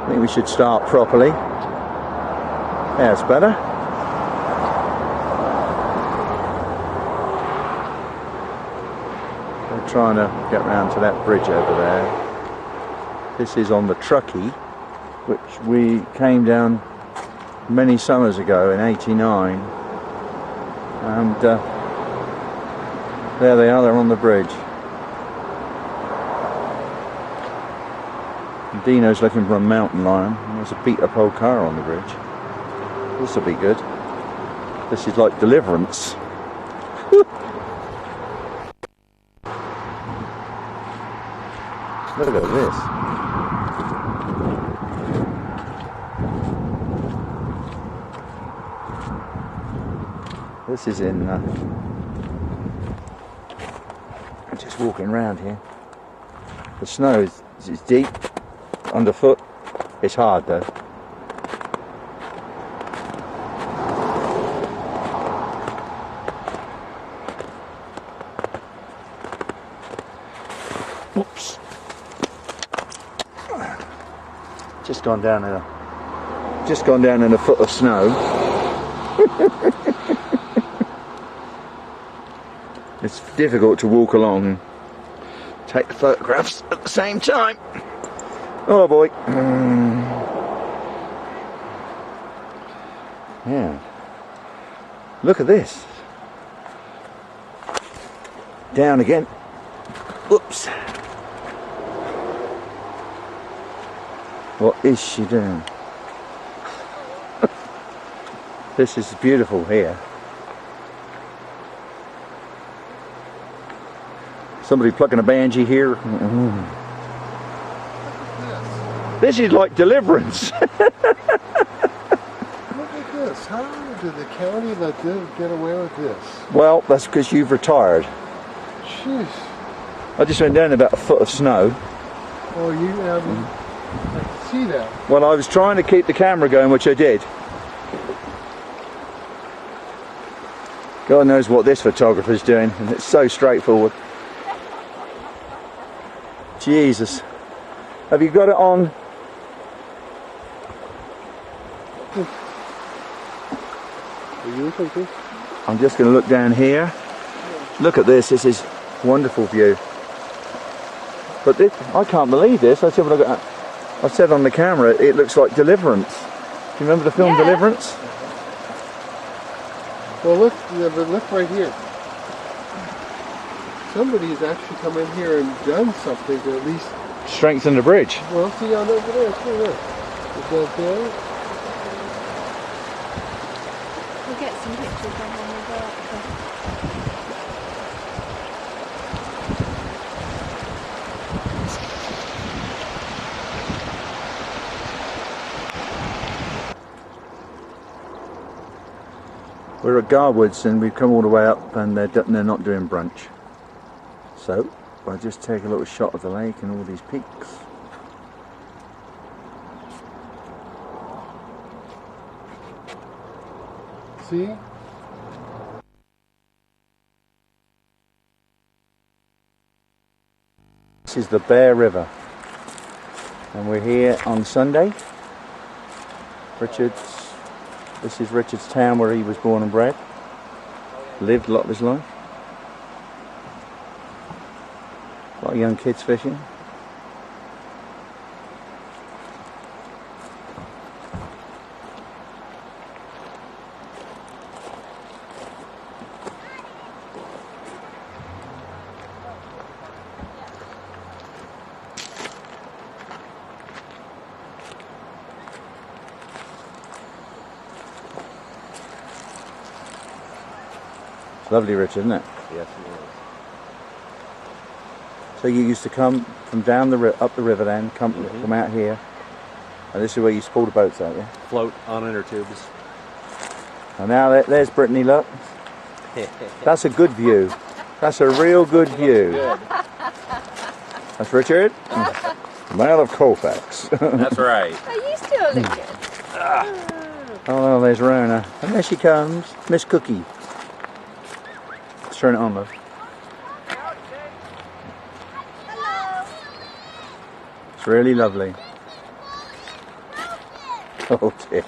I think we should start properly. Yeah, it's better. We're trying to get round to that bridge over there. This is on the Truckee, which we came down many summers ago in '89. And there they are, they're on the bridge. And Dino's looking for a mountain lion. And there's a beat up old car on the bridge. This will be good. This is like Deliverance. Look at this. This is in I'm just walking around here. The snow is deep underfoot. It's hard though. Whoops. Just gone down in a foot of snow. It's difficult to walk along and take the photographs at the same time. Oh boy. Yeah. Look at this. Down again. Oops. What is she doing? This is beautiful here. Somebody plucking a banshee here. This is like Deliverance. Look at this. How did the county let them get away with this? Well, that's because you've retired. Jeez. I just went down about a foot of snow. Oh, you haven't. I can see that. Well, I was trying to keep the camera going, which I did. God knows what this photographer's doing, and it's so straightforward. Jesus. Have you got it on? Are you looking at this? I'm just going to look down here. Look at this. This is a wonderful view. But this, I can't believe this. I said, I said on the camera, it looks like Deliverance. Do you remember the film Deliverance? Well, look, but look right here. Somebody's actually come in here and done something to at least strengthen the bridge. Well, see on over there, see there. Is that there? We'll get some pictures of when we go up there. We're at Garwoods and we've come all the way up and they're not doing brunch. So I'll just take a little shot of the lake and all these peaks. See? This is the Bear River. And we're here on Sunday. This is Richard's town where he was born and bred. Lived a lot of his life. A lot of young kids fishing. It's lovely, Richard, isn't it? Yes, it is. So you used to come from down up the river then, come out here, and this is where you pull the boats out, yeah? Float on inner tubes. And now there's Brittany, look. That's a good view. That's a real good view. Good. That's Richard, man of Colfax. That's right. Are you still looking? Oh, well, there's Rona. And there she comes, Miss Cookie. Let's turn it on, love. Hello. It's really lovely. Oh dear.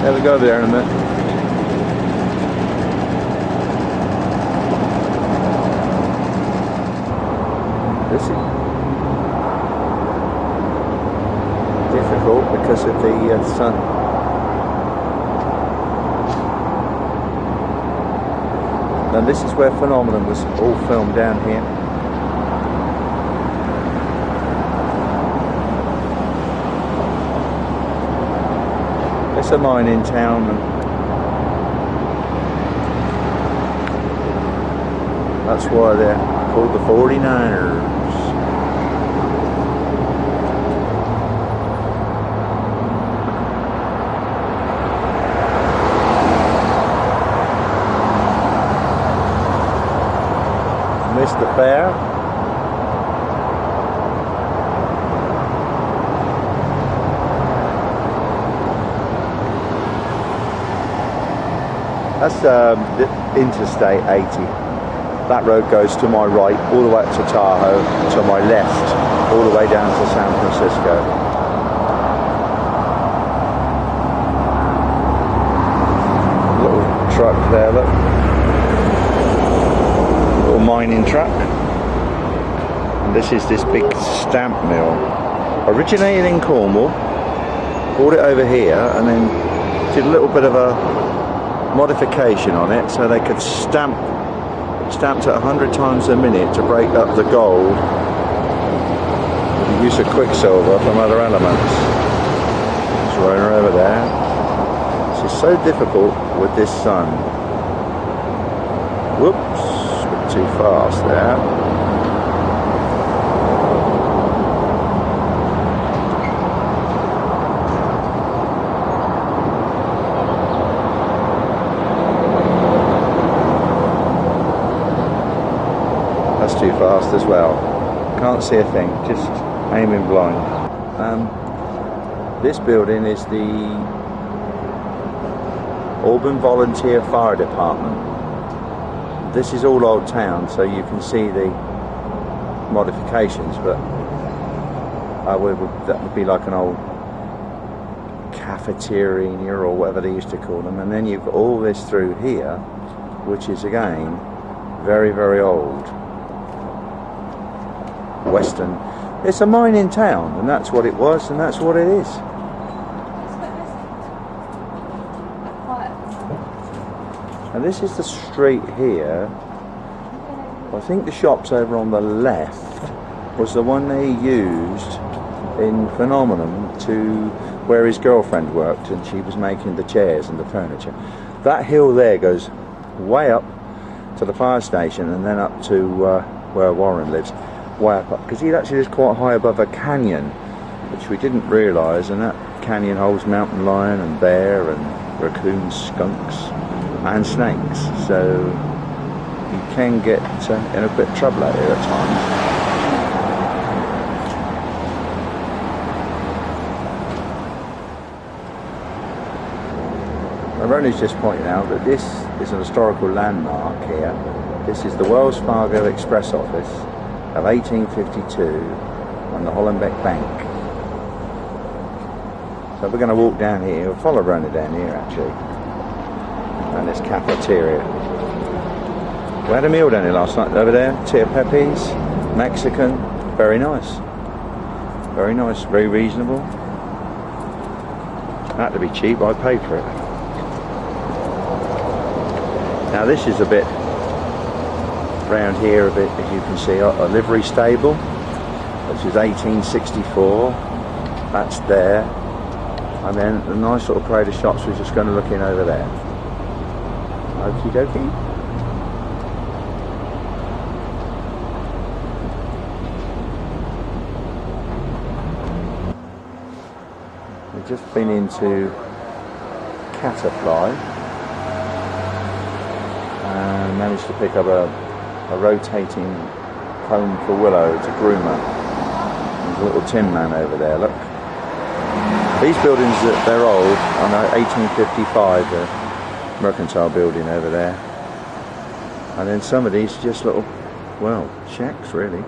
There we go there in a minute. This is difficult because of the sun. And this is where Phenomenon was all filmed down here. It's a mining town. That's why they're called the 49ers. Missed the fair. That's the Interstate 80. That road goes to my right, all the way up to Tahoe, to my left, all the way down to San Francisco. Little truck there, look. Little mining truck. And this is this big stamp mill. Originated in Cornwall, brought it over here, and then did a little bit of a modification on it so they could stamped at 100 times a minute to break up the gold with the use of quicksilver from other elements. It's right over there. This is so difficult with this sun. Whoops, a bit too fast there. That's too fast as well. Can't see a thing, just aiming blind. This building is the Auburn Volunteer Fire Department. This is all old town, so you can see the modifications, but that would be like an old cafeteria or whatever they used to call them. And then you've got all this through here, which is again very, very old. Western. It's a mining town, and that's what it was, and that's what it is. And this is the street here. I think the shops over on the left was the one they used in Phenomenon to where his girlfriend worked, and she was making the chairs and the furniture. That hill there goes way up to the fire station, and then up to where Warren lives. Way up, because he actually is quite high above a canyon, which we didn't realise, and that canyon holds mountain lion and bear and raccoons, skunks and snakes, so you can get in a bit of trouble out here at times. Ronnie's just pointed out that this is an historical landmark here. This is the Wells Fargo Express Office of 1852 on the Hollenbeck Bank. So we're going to walk down here, we'll follow Ronnie down here actually, and this cafeteria. We had a meal down here last night over there, Tia Pepe's, Mexican, very nice, very reasonable. Had to be cheap, I paid for it. Now this is a bit round here a bit, as you can see, a livery stable, which is 1864. That's there, and then a nice little parade of shops. We're just going to look in over there. Okie dokie. We've just been into Caterfly and managed to pick up a a rotating comb for willow to groomer. There's a little tin man over there, look. These buildings, they're old. I know 1855, the mercantile building over there. And then some of these just little, well, shacks really.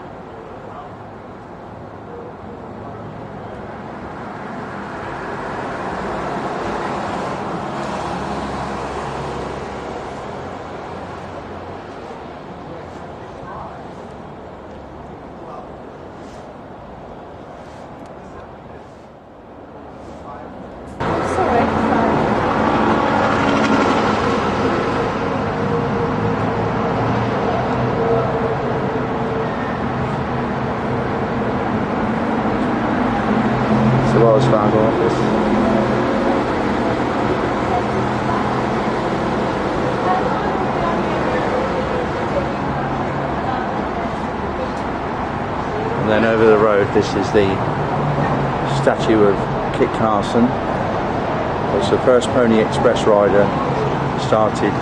Wells Fargo office. And then over the road, this is the statue of Kit Carson. It's the first Pony Express rider started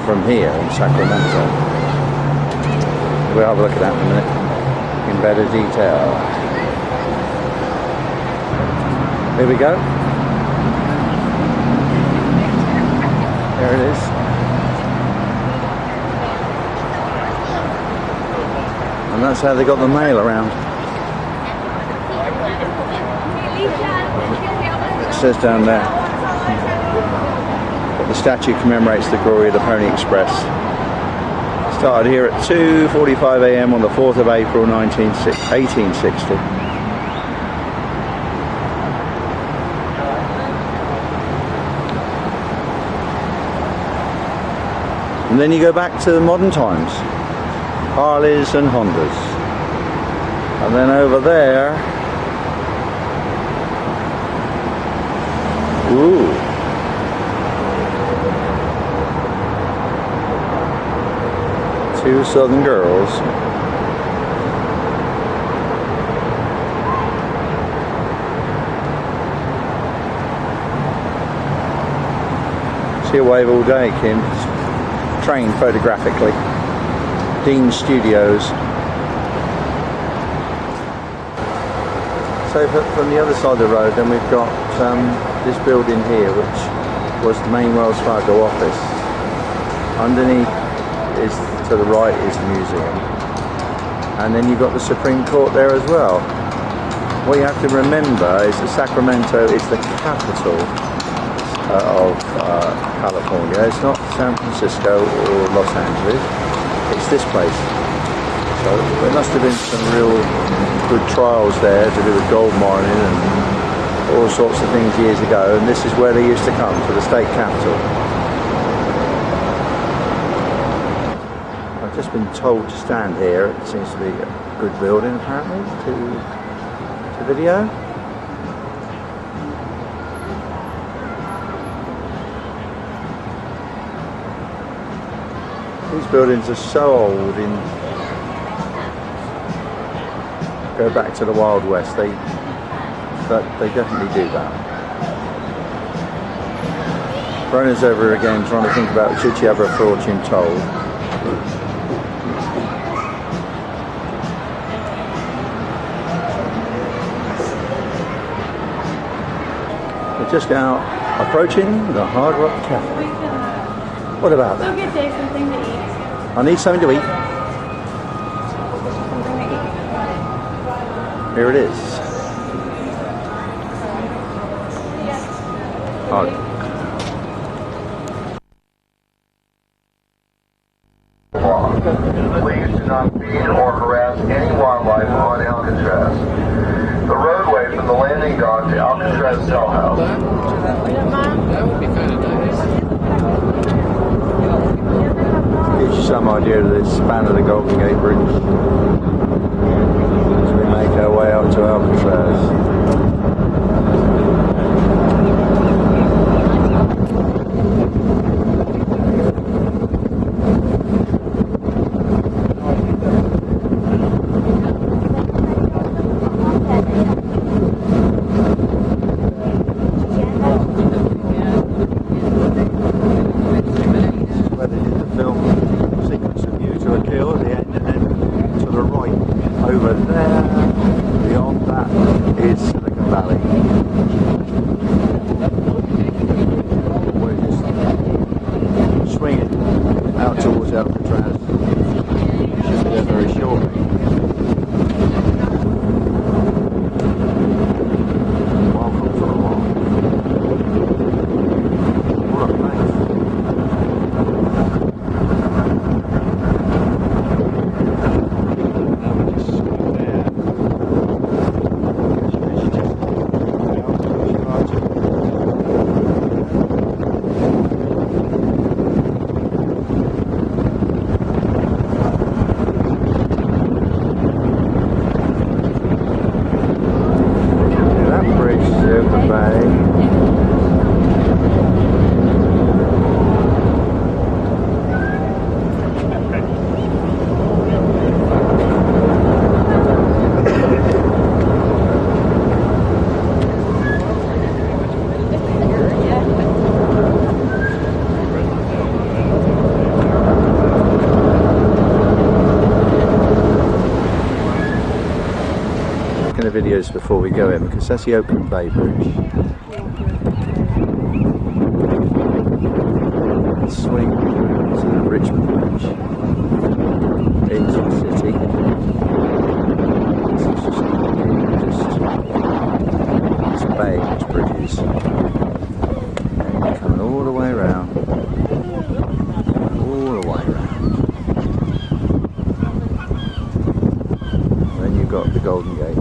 from here in Sacramento. We'll have a look at that in a minute in better detail. Here we go. There it is. And that's how they got the mail around. It says down there. The statue commemorates the glory of the Pony Express. Started here at 2:45 a.m. on the 4th of April 1860. And then you go back to the modern times, Harleys and Hondas. And then over there, ooh, two Southern girls. See you wave all day, Kim. Trained photographically. Dean Studios. So from the other side of the road, then we've got this building here, which was the main Wells Fargo office. Underneath is, to the right, is the museum. And then you've got the Supreme Court there as well. What you have to remember is that Sacramento is the capital of California. It's not San Francisco or Los Angeles, it's this place. So there must have been some real good trials there to do with gold mining and all sorts of things years ago, and this is where they used to come, to the state capitol. I've just been told to stand here. It seems to be a good building apparently to video. These buildings are so old, go back to the Wild West, they definitely do that. Rona's over again trying to think about should she have her fortune told. We're just now approaching the Hard Rock Cafe. What about that? Go get Dave something to eat. I need something to eat. Here it is. Please do not feed or harass any wildlife on Alcatraz. The roadway from the landing dock to Alcatraz Cell House. That would be kind of nice. Gives you some idea of the span of the Golden Gate Bridge as we make our way up to Alcatraz. Where they did the film sequence of You to a Kill. over there. Beyond that is Silicon Valley. We're just swinging out towards Alcatraz. Should be there very shortly. Welcome to the walk. What a place. Now we're just swinging there. That bridge is over the bay. The videos before we go in, because that's the Oakland Bay Bridge. Swing to the Richmond Bridge into the city. This is just this bay, this bridge is coming all the way around, all the way around. Then you've got the Golden Gate.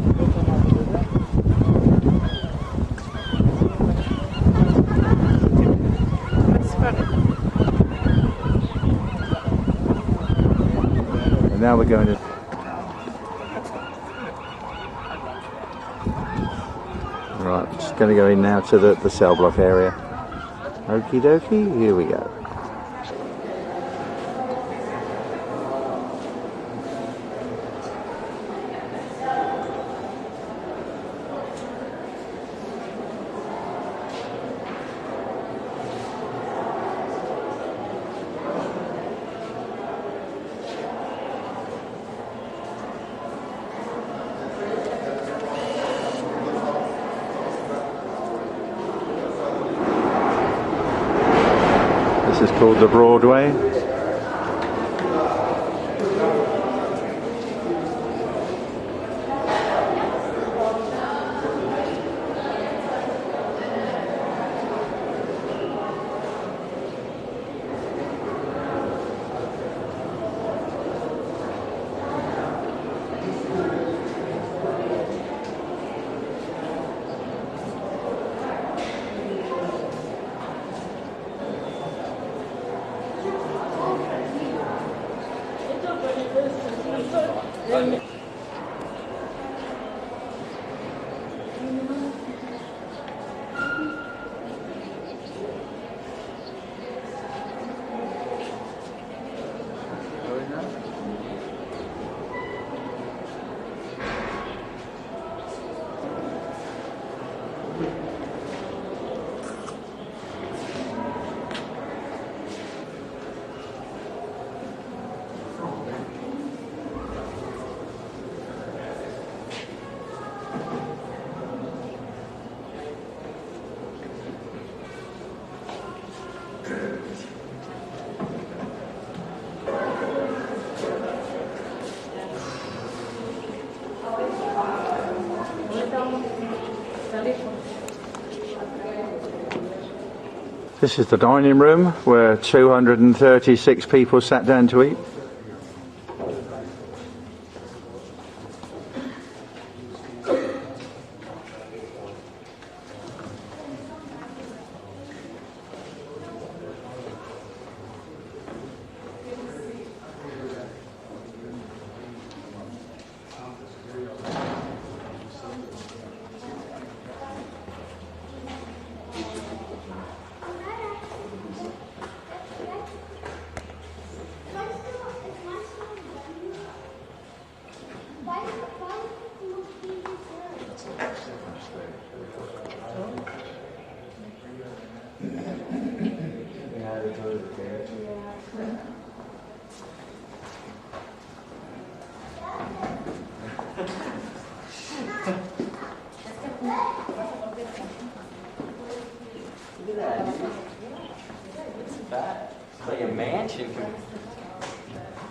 And now we're going to right, just going to go in now to the cell block area. Okie dokie, here we go. This is called the Broadway. This is the dining room where 236 people sat down to eat.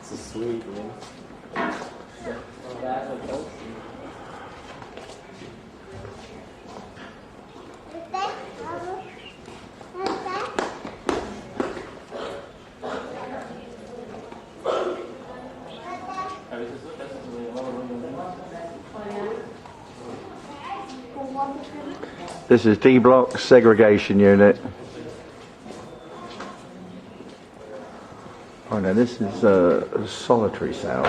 This is sweet, man. This is D block segregation unit. Oh no, this is a solitary cell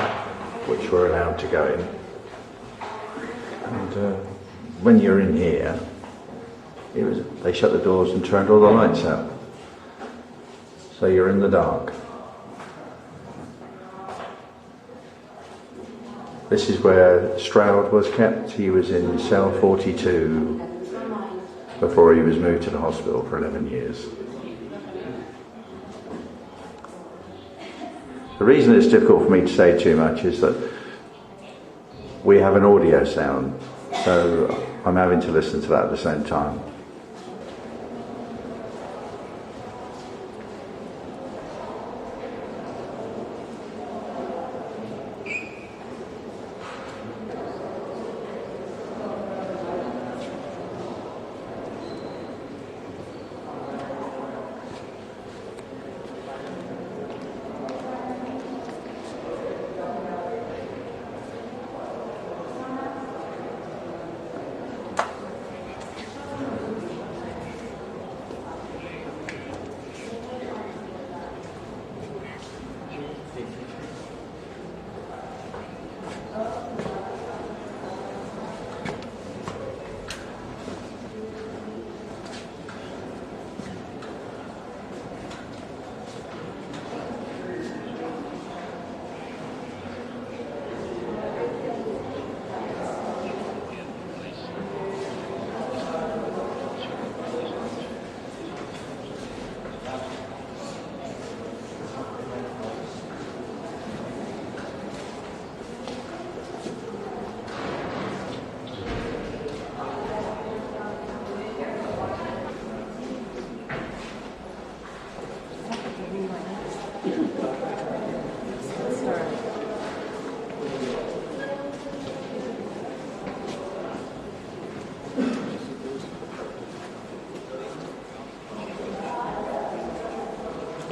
which we're allowed to go in. And when you're in here, they shut the doors and turned all the lights out. So you're in the dark. This is where Stroud was kept. He was in cell 42 before he was moved to the hospital for 11 years. The reason it's difficult for me to say too much is that we have an audio sound, so I'm having to listen to that at the same time.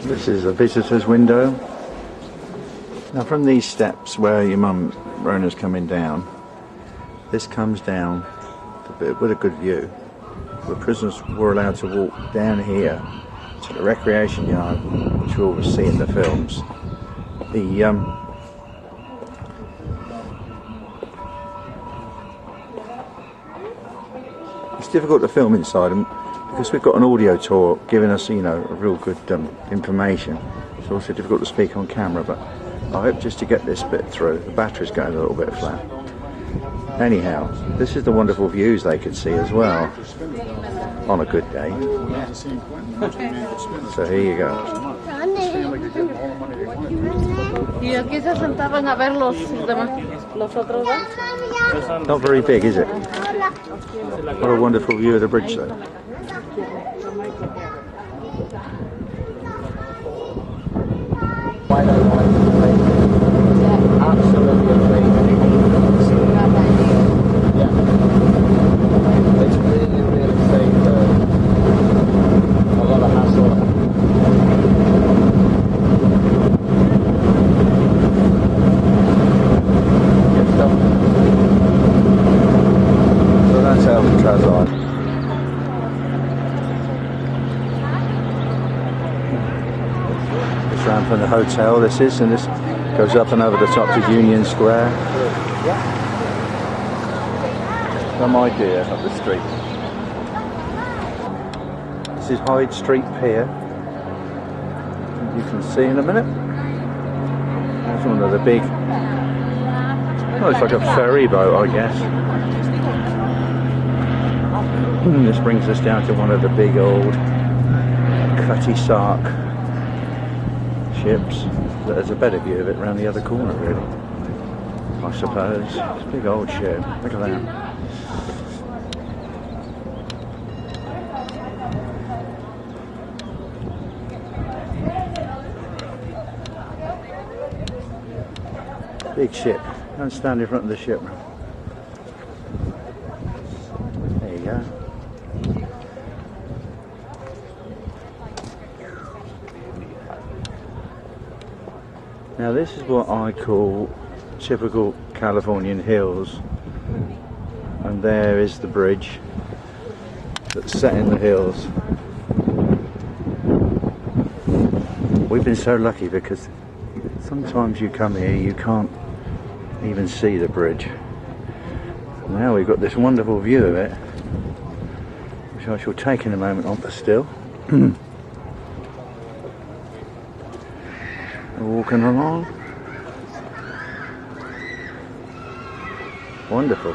This is a visitor's window. Now from these steps where your mum Rona's coming down, this comes down with a good view. The prisoners were allowed to walk down here to the recreation yard, which we always see in the films. It's difficult to film inside them because we've got an audio tour giving us, you know, a real good information. It's also difficult to speak on camera, but I hope just to get this bit through. The battery's going a little bit flat. Anyhow, this is the wonderful views they could see as well on a good day. So here you go. Y aquí se sentaban a ver los otros dos. Not very big, is it? What a wonderful view of the bridge though. Absolutely amazing. Yeah. It's really, really saved a lot of hassle. Good stuff. So that's Alcatraz Island. It's round from the hotel, this is, and this goes up and over the top to Union Square. Some idea of the street. This is Hyde Street Pier. You can see in a minute. There's one of the big, oh, it's like a ferry boat, I guess. This brings us down to one of the big old Cutty Sark ships. There's a better view of it around the other corner, really, I suppose. It's a big old ship. Look at that. Big ship. Don't stand in front of the ship, man. There you go. Now this is what I call typical Californian hills, and there is the bridge that's set in the hills. We've been so lucky because sometimes you come here you can't even see the bridge. Now we've got this wonderful view of it, which I shall take in a moment on the still. Walking along. Wonderful.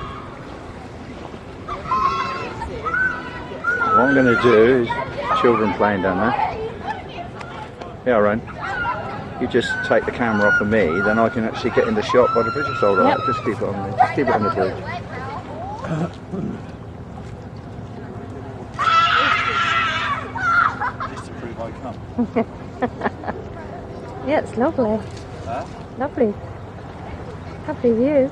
What I'm going to do is, children playing down there. Yeah, Ryan. You just take the camera off of me, then I can actually get in the shot by the bridge. It's all right. Yep. Just keep it on. Just keep it on the bridge. Just to prove I come. Yeah, it's lovely. Huh? Lovely. Lovely view.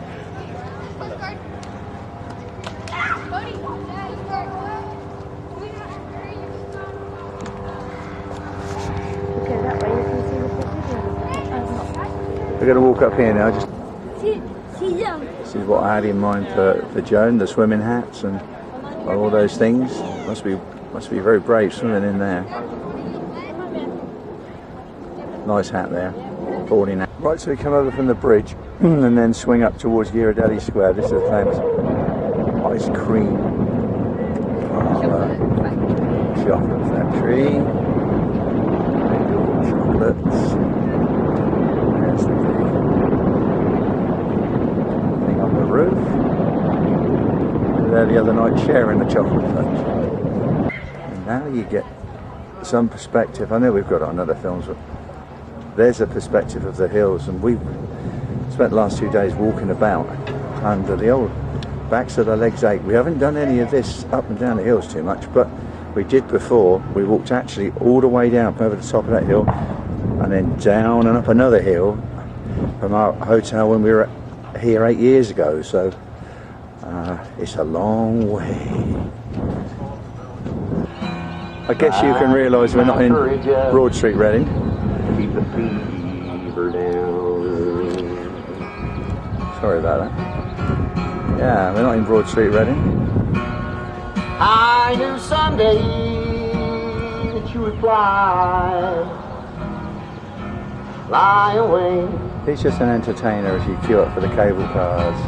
Okay, that way you can see the pictures. We're going to walk up here now. This is what I had in mind for Joan, the swimming hats and all those things. Must be very brave swimming in there. Nice hat there, boarding hat. Right, so we come over from the bridge and then swing up towards Ghirardelli Square. This is the famous ice cream chocolate factory. Chocolates. There's the thing on the roof. We were there the other night sharing the chocolate factory. And now you get some perspective. I know we've got it on other films, but there's a perspective of the hills, and we've spent the last 2 days walking about under the old backs of the legs ache. We haven't done any of this up and down the hills too much, but we did before. We walked actually all the way down over the top of that hill and then down and up another hill from our hotel when we were here 8 years ago, so it's a long way. I guess you can realise we're not in Broad Street, Reading. Keep the fever down. Sorry about that. Yeah, we're not in Broad Street, Reading. I knew someday that you would fly away. He's just an entertainer as you queue up for the cable cars.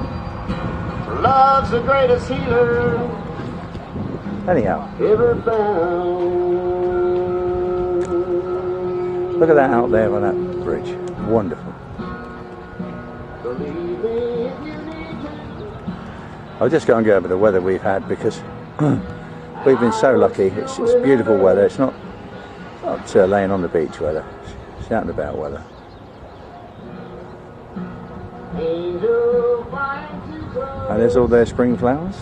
Love's the greatest healer Anyhow, ever found. look at that out there on that bridge. Wonderful. I'll just go and go over the weather we've had because we've been so lucky. It's beautiful weather. It's not laying on the beach weather. It's out and about weather. And there's all their spring flowers.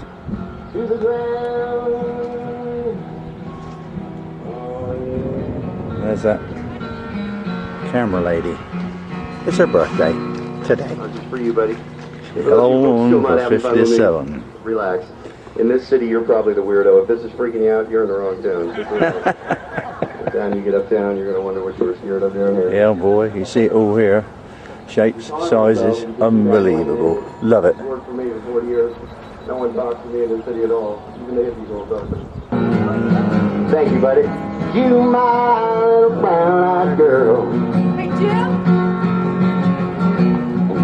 There's that camera lady. It's her birthday today. Just for you, buddy. Hello, for 57. Relax. In this city, you're probably the weirdo. If this is freaking you out, you're in the wrong town. Just relax. Down, you get uptown, you're gonna wonder what you were scared of down here. Yeah, boy, you see it all here. Shapes, sizes, unbelievable. Love it. Worked for me for 40 years. No one talks to me in the city at all. Even the hippies won't talk to me. Thank you, buddy. You, my little brown-eyed girl. Hey, Jim?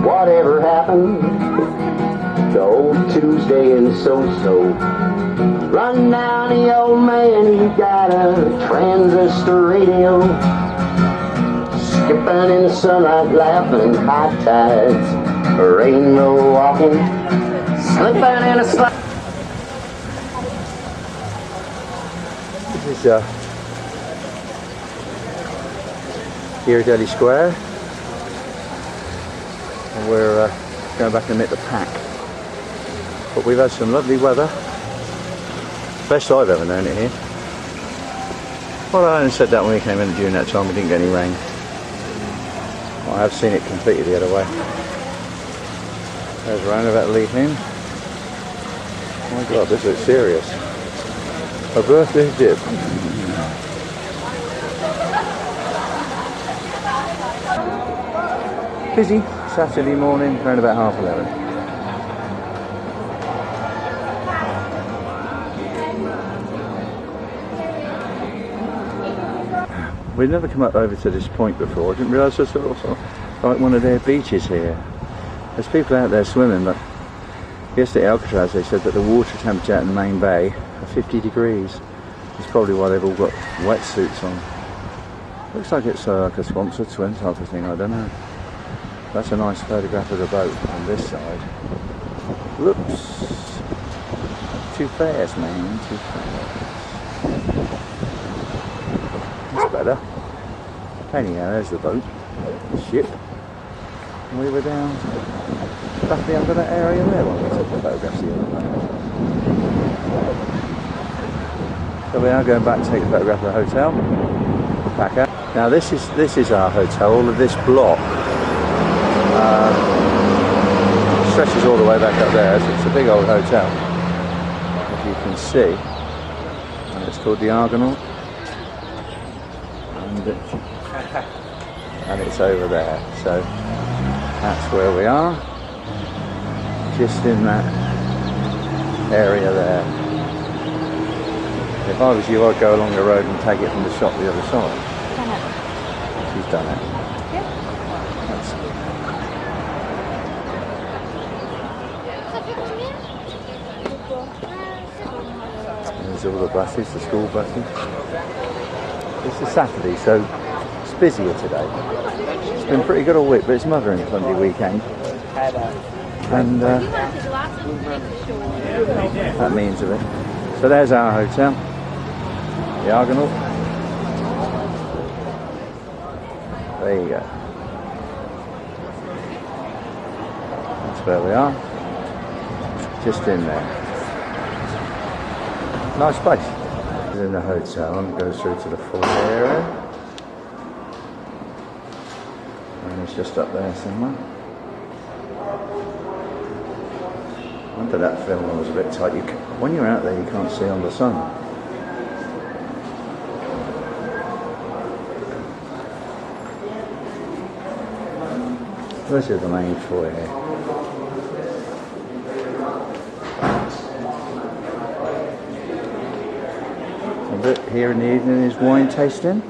Whatever happened to old Tuesday and so-so? Run down the old man, he got a transistor radio. Skipping in the sunlight, laughing, high tides, rainbow walking, slipping in a slide. This is Ghirardelli Square. And we're going back and meet the pack. But we've had some lovely weather. Best I've ever known it here. Well, I only said that when we came in during that time, we didn't get any rain. I have seen it completely the other way. There's roundabout leaving. Oh my god, this looks serious. A birthday dip. Busy Saturday morning, around about 11:30. We'd never come up over to this point before. I didn't realise there's also like one of their beaches here. There's people out there swimming, but yesterday at Alcatraz they said that the water temperature in the main bay are 50 degrees. That's probably why they've all got wetsuits on. Looks like it's like a sponsored swim type of thing, I don't know. That's a nice photograph of the boat on this side. Whoops. Too fast, man, too fast. That's better. Anyhow, there's the boat, the ship. And we were down roughly under that area there when we took the photographs the other night. So we are going back to take a photograph of the hotel. Back out. Now this is our hotel. All of this block stretches all the way back up there. So it's a big old hotel, as you can see. And it's called the Argonaut. And it's over there, so that's where we are, just in that area there. If I was you, I'd go along the road and take it from the shop the other side. She's done it. That's There's all the buses, the school buses. It's a Saturday, so it's busier today. It's been pretty good all week, but it's Mothering Sunday weekend. And that means a bit. So there's our hotel, the Argonaut. There you go. That's where we are. Just in there. Nice place. In the hotel and goes through to the foyer area. And it's just up there somewhere. I wonder that film was a bit tight. When you're out there you can't see on the sun. This is the main foyer. Here in the evening is wine tasting.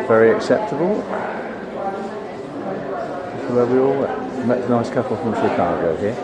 Very acceptable. This is where we all met a nice couple from Chicago here.